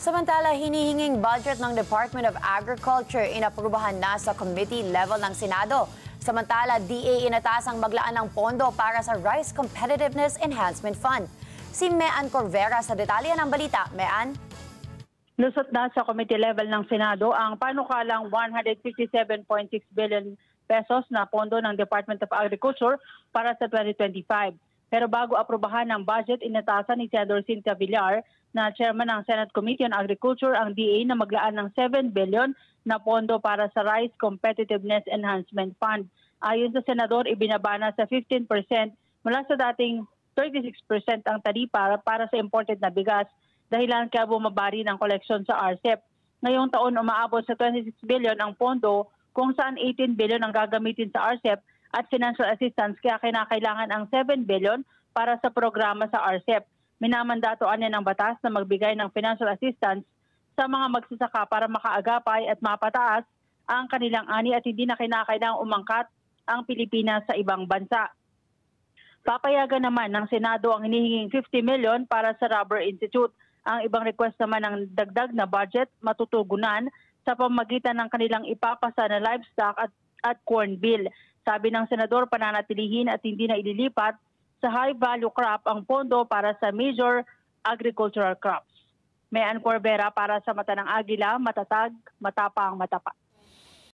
Samantala, hinihinging budget ng Department of Agriculture inaprubahan na sa committee level ng Senado. Samantala, DA inatasang maglaan ng pondo para sa Rice Competitiveness Enhancement Fund. Si Mean Corvera sa detalye ng balita. Mean? Lusot na sa committee level ng Senado ang panukalang 157.6 billion pesos na pondo ng Department of Agriculture para sa 2025. Pero bago aprubahan ng budget, inatasan ni Senador Cynthia Villar na chairman ng Senate Committee on Agriculture ang DA na maglaan ng 7 billion na pondo para sa Rice Competitiveness Enhancement Fund. Ayon sa senador, ibinabana sa 15% mula sa dating 36% ang taripa para sa imported na bigas dahilan kaya bumabari ng koleksyon sa RCEP. Ngayong taon umaabot sa 26 billion ang pondo kung saan 18 billion ang gagamitin sa RCEP at financial assistance kaya kinakailangan ang 7 billion para sa programa sa RCEP. Minamandatoan niya ng batas na magbigay ng financial assistance sa mga magsasaka para makaagapay at mapataas ang kanilang ani at hindi na kinakailangang umangkat ang Pilipinas sa ibang bansa. Papayagan naman ng Senado ang hinihinging 50 million para sa Rubber Institute. Ang ibang request naman ng dagdag na budget matutugunan sa pamamagitan ng kanilang ipapasa na livestock at corn bill. Sabi ng senador, pananatilihin at hindi na ililipat sa high-value crop ang pondo para sa major agricultural crops. Mean Corvera para sa Mata ng Agila, matatag, matapang, matapat.